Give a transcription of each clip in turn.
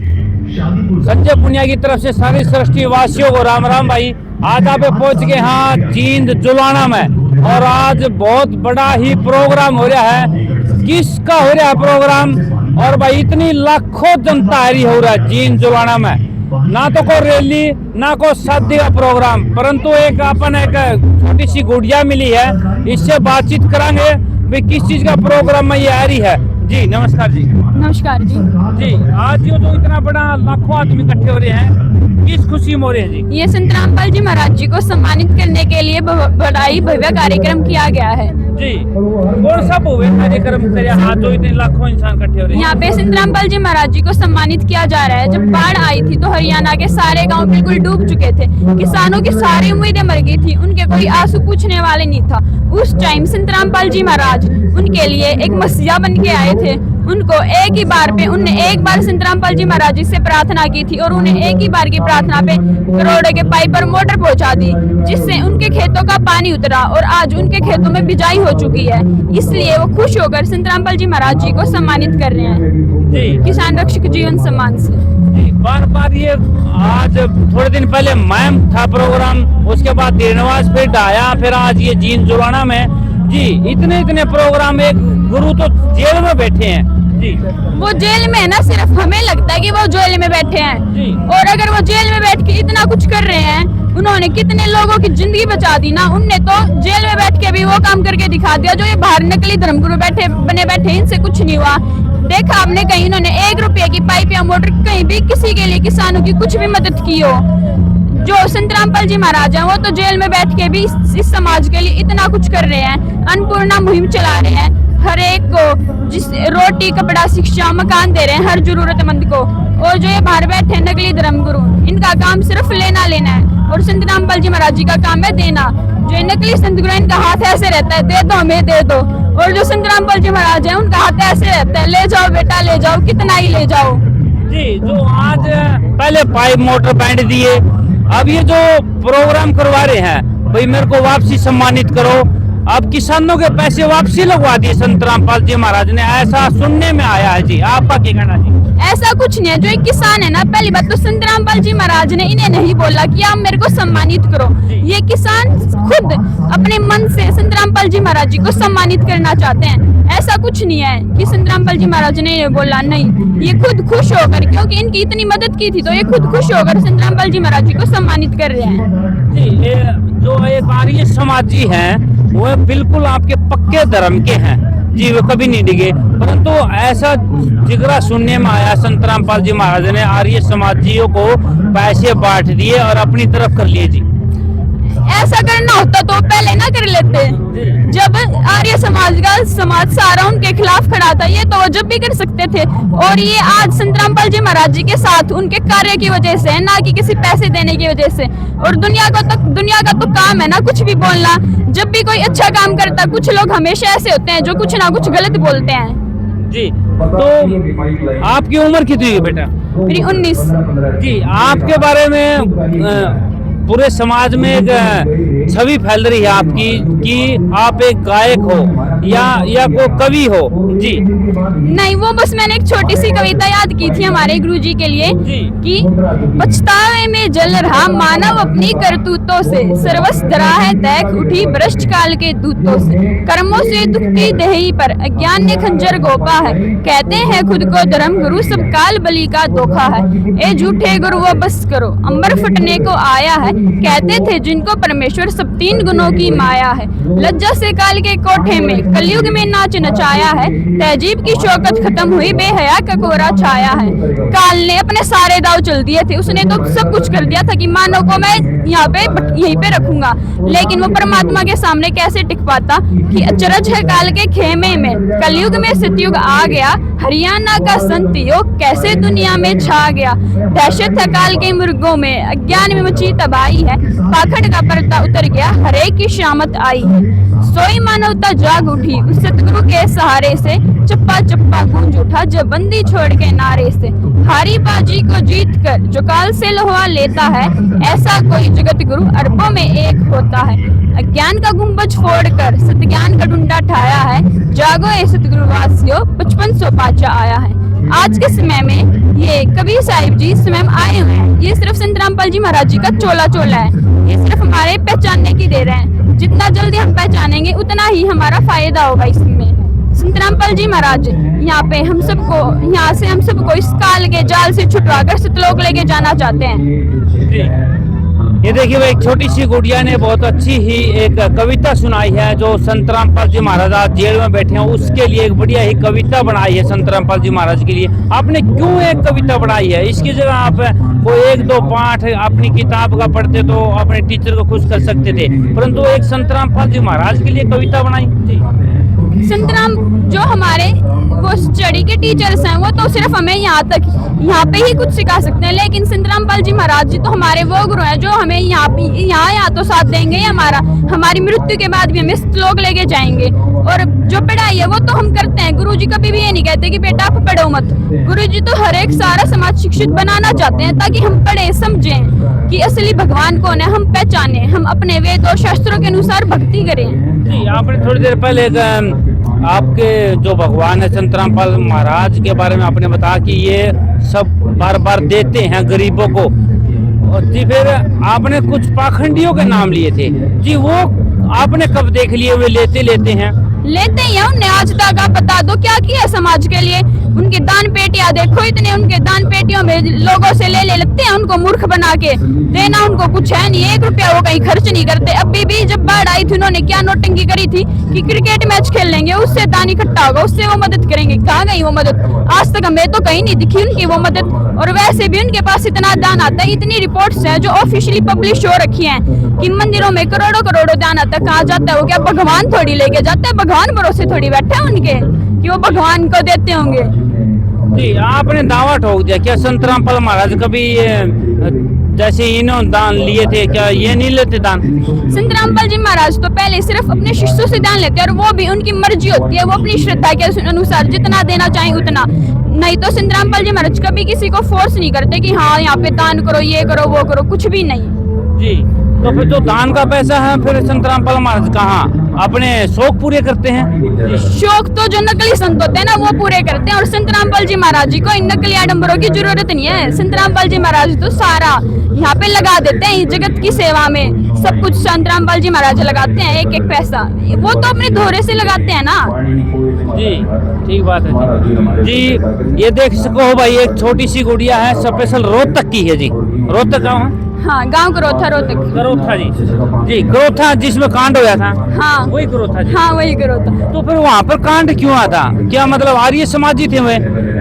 संजय पुनिया की तरफ से सारी सृष्टि वासियों को राम राम भाई। आज आप पहुंच गए हाँ जींद जुलाना में, और आज बहुत बड़ा ही प्रोग्राम हो रहा है। किसका हो रहा है प्रोग्राम? और भाई इतनी लाखों जनता आ रही हो रहा है जींद जुलाना में। ना तो कोई रैली ना कोई शादी का प्रोग्राम, परंतु एक अपन एक छोटी सी गुड़िया मिली है, इससे बातचीत करेंगे भाई किस चीज का प्रोग्राम में ये आ रही है। जी नमस्कार जी। नमस्कार जी। जी आज ये जो इतना बड़ा लाखों आदमी इकट्ठे हो रहे हैं, किस खुशी में हो रहे हैं जी? ये संत रामपाल जी महाराज जी को सम्मानित करने के लिए बड़ा ही भव्य कार्यक्रम किया गया है जी। कौन सा भव्य कार्यक्रम किया? हाँ जो इतने लाखों इंसान इकट्ठे हो रहे हैं यहाँ पे संत रामपाल जी महाराज जी को सम्मानित किया जा रहा है। जब बाढ़ आई थी तो हरियाणा के सारे गांव बिल्कुल डूब चुके थे, किसानों की सारी उम्मीदें मर गई थी, उनके कोई आंसू पूछने वाले नहीं था। उस टाइम संत रामपाल जी महाराज उनके लिए एक मसीहा बन के आए थे। उनको एक ही बार पे उनने एक बार संत रामपाल जी महाराज जी से प्रार्थना की थी, और उन्हें एक ही बार की प्रार्थना पे करोड़ों के पाइप पर मोटर पहुंचा दी, जिससे उनके खेतों का पानी उतरा और आज उनके खेतों में बिजाई हो चुकी है। इसलिए वो खुश होकर संत रामपाल जी महाराज जी को सम्मानित कर रहे हैं जी किसान रक्षक जीवन सम्मान से। बार बार ये आज थोड़े दिन पहले मैम था प्रोग्राम, उसके बाद देरनवाज फिर डाया, फिर आज ये जींद जुलाना में जी इतने प्रोग्राम। एक गुरु तो जेल में बैठे हैं जी। वो जेल में है ना, सिर्फ हमें लगता है कि वो जेल में बैठे हैं जी। और अगर वो जेल में बैठ के इतना कुछ कर रहे हैं, उन्होंने कितने लोगों की जिंदगी बचा दी ना। उनने तो जेल में बैठ के भी वो काम करके दिखा दिया जो ये बाहर नकली धर्मगुरु बने बैठे, इनसे कुछ नहीं हुआ। देखा आपने कहीं उन्होंने 1 रुपए की पाइप या मोटर कहीं भी किसी के लिए किसानों की कुछ भी मदद की हो? जो संत रामपाल जी महाराज हैं वो तो जेल में बैठ के भी इस समाज के लिए इतना कुछ कर रहे हैं। अन्नपूर्णा मुहिम चला रहे हैं, हर एक को जिस रोटी कपड़ा शिक्षा मकान दे रहे हैं हर जरूरतमंद को। और जो ये बाहर बैठे नकली धर्मगुरु, इनका काम सिर्फ लेना है, और संत रामपाल जी महाराज जी का काम है देना। जो ये नकली संत गुरु, इनका हाथ ऐसे रहता है, दे दो हमें दे दो। और जो संत रामपाल जी महाराज है उनका हाथ ऐसे रहता है, ले जाओ बेटा ले जाओ, कितना ही ले जाओ जी। जो आज पहले पाइप मोटर बैंड दिए, अब ये जो प्रोग्राम करवा रहे हैं भाई मेरे को वापसी सम्मानित करो, अब किसानों के पैसे वापसी लगवा दिए संत रामपाल जी महाराज ने, ऐसा सुनने में आया है जी। आपका क्या कहना जी? ऐसा कुछ नहीं है। जो एक किसान है ना, पहली बात तो संत रामपाल जी महाराज ने इन्हें नहीं बोला कि आप मेरे को सम्मानित करो। ये किसान खुद अपने मन से संत रामपाल जी महाराज जी को सम्मानित करना चाहते हैं। ऐसा कुछ नहीं है कि संत रामपाल जी महाराज ने बोला, नहीं, ये खुद खुश होकर, क्योंकि इनकी इतनी मदद की थी तो ये खुद खुश होकर संत रामपाल जी महाराज जी को सम्मानित कर रहे हैं जी। ये जो एक आर्य समाजी हैं वो बिल्कुल आपके पक्के धर्म के हैं जी, वो कभी नहीं डिगे। परंतु ऐसा जिगरा सुनने में आया संत रामपाल जी महाराज ने आर्य समाजियों को पैसे बांट दिए और अपनी तरफ कर लिए जी। ऐसा करना होता तो पहले ना कर लेते। जब आर्य समाज सारा उनके खिलाफ खड़ा था, ये तो वो जब भी कर सकते थे। और ये आज संत रामपाल जी महाराज जी के साथ उनके कार्य की वजह से, ना कि किसी पैसे देने की वजह से। और दुनिया का तो काम है ना कुछ भी बोलना। जब भी कोई अच्छा काम करता, कुछ लोग हमेशा ऐसे होते हैं जो कुछ ना कुछ गलत बोलते हैं जी। तो आपकी उम्र कितनी है बेटा? मेरी 19 जी। आपके बारे में पूरे समाज में एक छवि फैल रही है आपकी कि आप एक गायक हो या कोई कवि हो जी। नहीं, वो बस मैंने एक छोटी सी कविता याद की थी हमारे गुरुजी के लिए कि पछतावे में जल रहा मानव अपनी करतूतों से, सर्वस्व धरा है दैख उठी भ्रष्ट काल के दूतों से, कर्मों से दुखती देही पर अज्ञान ने खंजर गोपा है, कहते हैं खुद को धर्म गुरु सब काल बलि का धोखा है, ए झूठे गुरु वो बस करो अंबर फटने को आया है, कहते थे जिनको परमेश्वर सब 3 गुणों की माया है, लज्जा से काल के कोठे में कलयुग में नाच नचाया है, तहजीब की शौकत खत्म हुई बेहया का कोरा छाया है। काल ने अपने सारे दाव चल दिए थे, उसने तो सब कुछ कर दिया था कि मानव को मैं यहीं पे रखूंगा, लेकिन वो परमात्मा के सामने कैसे टिक पाता कि अचरज है काल के खेमे में, कलयुग में सतयुग आ गया, हरियाणा का संत योग कैसे दुनिया में छा गया, दहशत है काल के मुर्गों में, अज्ञान में मची तबाही है, पाखंड का पर्दा उतर गया, हरे की शामत आई है, सोई मानवता जाग उठी उस सतगुरु के सहारे से, चप्पा चप्पा गूंज उठा जब बंदी छोड़ के नारे से, हारी बाजी को जीत कर जो काल से लोहा लेता है, ऐसा कोई जगत गुरु अरबों में एक होता है, अज्ञान का गुंबज फोड़कर सतज्ञान का डंडा ठाया है, जागो ए सतगुरु वासियों 5500 पाचा आया है। आज के समय में ये कबीर साहिब जी स्वयं आए हुए हैं। ये सिर्फ संत रामपाल जी महाराज जी का चोला है। ये सिर्फ हमारे पहचानने की दे रहे हैं। जितना जल्दी हम पहचानेंगे उतना ही हमारा फायदा होगा इसमें। संत रामपाल जी महाराज यहाँ पे हम सबको, यहाँ से हम सबको इस काल के जाल से छुटवाकर सतलोक लेके जाना चाहते हैं। ये देखिए भाई, एक छोटी सी गुड़िया ने बहुत अच्छी ही एक कविता सुनाई है। जो संत रामपाल जी महाराज आज जेल में बैठे हैं उसके लिए एक बढ़िया ही कविता बनाई है संत रामपाल जी महाराज के लिए। आपने क्यों एक कविता बनाई है? इसकी जगह आप कोई एक दो पाठ अपनी किताब का पढ़ते तो अपने टीचर को खुश कर सकते थे, परंतु एक संत रामपाल जी महाराज के लिए कविता बनाई। संत राम जो हमारे वो स्टडी के टीचर्स हैं, वो तो सिर्फ हमें यहाँ पे ही कुछ सिखा सकते हैं, लेकिन संत रामपाल जी महाराज जी तो हमारे वो गुरु हैं जो हमें यहाँ तो साथ देंगे, हमारी मृत्यु के बाद भी हमें श्लोक लेके जाएंगे। और जो पढ़ाई है वो तो हम करते हैं। गुरु जी कभी भी ये नहीं कहते कि बेटा आप पढ़ो मत। गुरु जी तो हर एक सारा समाज शिक्षित बनाना चाहते हैं ताकि हम पढ़े समझें कि असली भगवान कौन है, हम पहचाने, हम अपने वेद और शास्त्रों के अनुसार भक्ति करें। जी, आपने थोड़ी देर पहले आपके जो भगवान है संत रामपाल महाराज के बारे में आपने बताया कि ये सब बार बार देते हैं गरीबों को। और जी फिर आपने कुछ पाखंडियों के नाम लिए थे जी, वो आपने कब देख लिए वे लेते हैं? लेते ही हैं। उन्हें आज तक आप बता दो क्या किया समाज के लिए। उनके दान पेटियां देखो, इतने उनके दान पेटियों में लोगों से ले लेते हैं उनको मूर्ख बना के। देना उनको कुछ है नहीं, 1 रुपया वो कहीं खर्च नहीं करते। अभी भी जब बाढ़ आई थी उन्होंने क्या नोटंकी करी थी कि क्रिकेट मैच खेल लेंगे, उससे दान इकट्ठा होगा, उससे वो मदद करेंगे। कहाँ गई वो मदद? आज तक हमें तो कहीं नहीं दिखी उनकी वो मदद। और वैसे भी उनके पास इतना दान आता है, इतनी रिपोर्ट्स है जो ऑफिशियली पब्लिश हो रखी है कि मंदिरों में करोड़ों दान आता है। कहाँ जाता है वो? क्या भगवान थोड़ी लेके जाता है? भगवान भरोसे थोड़ी बैठे हैं उनके कि वो भगवान को देते होंगे। जी, आपने दावा ठोक दिया क्या संत रामपाल महाराज कभी जैसे इन्होंने दान लिए थे, क्या ये नहीं लेते दान? संत रामपाल जी महाराज तो पहले सिर्फ अपने शिष्यों से दान लेते हैं, और वो भी उनकी मर्जी होती है। वो अपनी श्रद्धा के अनुसार जितना देना चाहें उतना। नहीं तो संत रामपाल जी महाराज कभी किसी को फोर्स नहीं करते कि हाँ यहाँ पे दान करो, ये करो, वो करो, कुछ भी नहीं। जी, तो फिर जो दान का पैसा है फिर संत रामपाल महाराज कहाँ अपने शौक पूरे करते हैं? शौक तो जो नकली संत होते हैं ना वो पूरे करते हैं। और संत रामपाल जी महाराज जी को इन नकली आडम्बरों की जरूरत नहीं है। संत रामपाल जी महाराज तो सारा यहाँ पे लगा देते हैं जगत की सेवा में। सब कुछ संत रामपाल जी महाराज लगाते हैं, एक पैसा वो तो अपने धोरे से लगाते हैं ना। जी, ठीक बात है जी। ये देख सको भाई, एक छोटी सी गुड़िया है, स्पेशल रोहतक की है जी। रोहतक गाँव है? हाँ, गांव करोथा, रोहतक। करोथा जी, करोथा जिसमें कांड होया था। हाँ वही करोथा जी। हाँ वही करोथा। तो फिर वहाँ पर कांड क्यों आता? क्या मतलब आर्य समाजी थे वे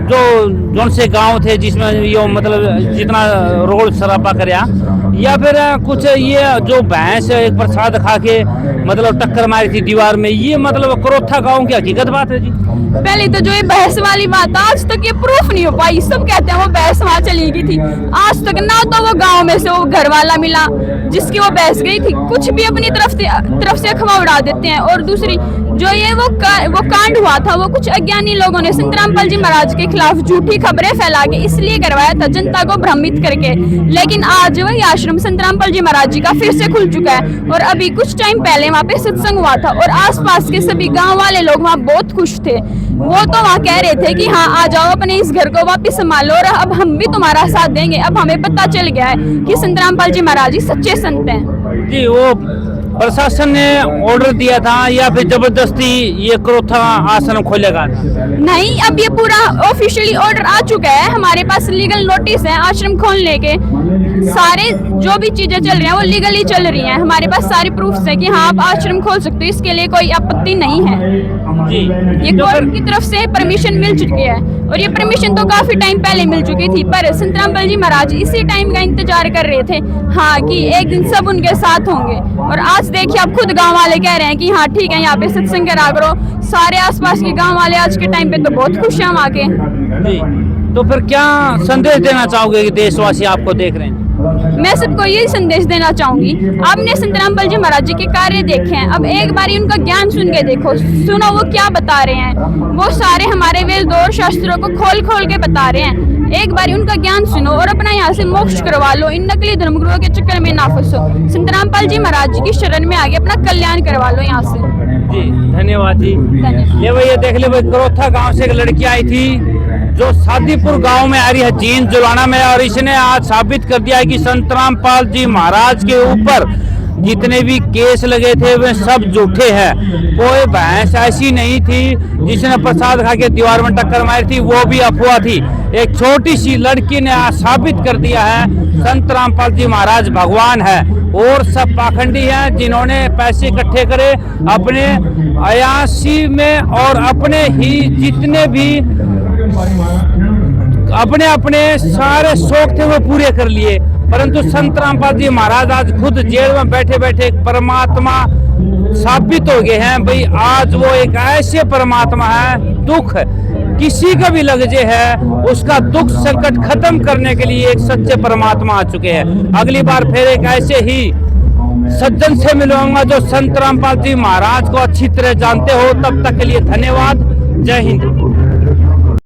जो से गांव थे जिसमें ये मतलब जितना रोड सरापा करया, या फिर कुछ ये जो भैंस एक प्रसाद खा के मतलब टक्कर मारी थी दीवार में, ये मतलब करोथा गांव की हकीकत बात है जी? पहले तो जो ये बहस वाली बात आज तक ये प्रूफ नहीं हो पाई। सब कहते हैं वो बहस वहाँ चली गई थी। आज तक ना तो वो गांव में से वो घर वाला मिला जिसकी वो बहस गई थी। कुछ भी अपनी तरफ से अफवाह उड़ा देते हैं। और दूसरी जो ये वो कांड हुआ था वो कुछ अज्ञानी लोगों ने संत रामपाल जी महाराज के खिलाफ झूठी खबरें फैला के इसलिए करवाया था, जनता को भ्रमित करके। लेकिन आज वही आश्रम संत रामपाल जी महाराज जी का फिर से खुल चुका है। और अभी कुछ टाइम पहले वहाँ पे सत्संग हुआ था और आसपास के सभी गांव वाले लोग वहाँ बहुत खुश थे। वो तो वहाँ कह रहे थे कि हाँ आ जाओ, अपने इस घर को वापस संभालो और अब हम भी तुम्हारा साथ देंगे। अब हमें पता चल गया है कि संत रामपाल जी महाराज जी सच्चे संत हैं। जी, वो प्रशासन ने ऑर्डर दिया था या फिर जबरदस्ती ये करोथा आश्रम खोलेगा? नहीं, अब ये पूरा ऑफिशियली ऑर्डर आ चुका है। हमारे पास लीगल नोटिस है आश्रम खोलने के। सारे जो भी चीजें चल रही हैं वो लीगली चल रही हैं। हमारे पास सारे प्रूफ्स है कि हाँ आप आश्रम खोल सकते हो, इसके लिए कोई आपत्ति नहीं है जी। ये कोर्ट की तरफ से परमिशन मिल चुकी है और ये परमिशन तो काफी टाइम पहले मिल चुकी थी। पर संत रामपाल जी महाराज इसी टाइम का इंतजार कर रहे थे हाँ कि एक दिन सब उनके साथ होंगे। और आज देखिए आप खुद गांव वाले कह रहे हैं कि हाँ ठीक है यहाँ पे सत्संग करा करो। सारे आसपास के गांव वाले आज के टाइम पे तो बहुत खुश हैं वहाँ के। जी, तो फिर क्या संदेश देना चाहोगे कि देशवासी आपको देख रहे हैं? मैं सबको यही संदेश देना चाहूंगी, आपने संत रामपाल जी महाराज जी के कार्य देखे हैं, अब एक बारी उनका ज्ञान सुन के देखो, सुनो वो क्या बता रहे हैं। वो सारे हमारे वेद और शास्त्रों को खोल के बता रहे हैं। एक बारी उनका ज्ञान सुनो और अपना यहाँ से मोक्ष करवा लो। इन नकली धर्मगुरुओं के चक्कर में ना फंसो। संत रामपाल जी महाराज जी की शरण में आगे अपना कल्याण करवा लो यहाँ से। जी, धन्यवाद जी। धन्यवाद। ये भाई, ये देख ले भाई, करोथा गांव से एक लड़की आई थी जो सादीपुर गांव में आ रही है जींद जुलाना में, और इसने आज साबित कर दिया है कि संत रामपाल जी महाराज के ऊपर जितने भी केस लगे थे वे सब झूठे हैं। कोई भैंस ऐसी नहीं थी जिसने प्रसाद खा के दीवार में टक्कर मारी थी, वो भी अफवाह थी। एक छोटी सी लड़की ने आज साबित कर दिया है संत रामपाल जी महाराज भगवान है, और सब पाखंडी हैं जिन्होंने पैसे इकट्ठे करे अपने अयाशी में और अपने ही जितने भी अपने अपने सारे शौक थे वो पूरे कर लिए। परंतु संत रामपाल जी महाराज आज खुद जेल में बैठे बैठे परमात्मा साबित हो गए हैं। भाई आज वो एक ऐसे परमात्मा है, दुख किसी का भी लग जे है उसका दुख संकट खत्म करने के लिए एक सच्चे परमात्मा आ चुके हैं। अगली बार फिर एक ऐसे ही सज्जन से मिलूंगा जो संत रामपाल जी महाराज को अच्छी तरह जानते हो। तब तक के लिए धन्यवाद। जय हिंद।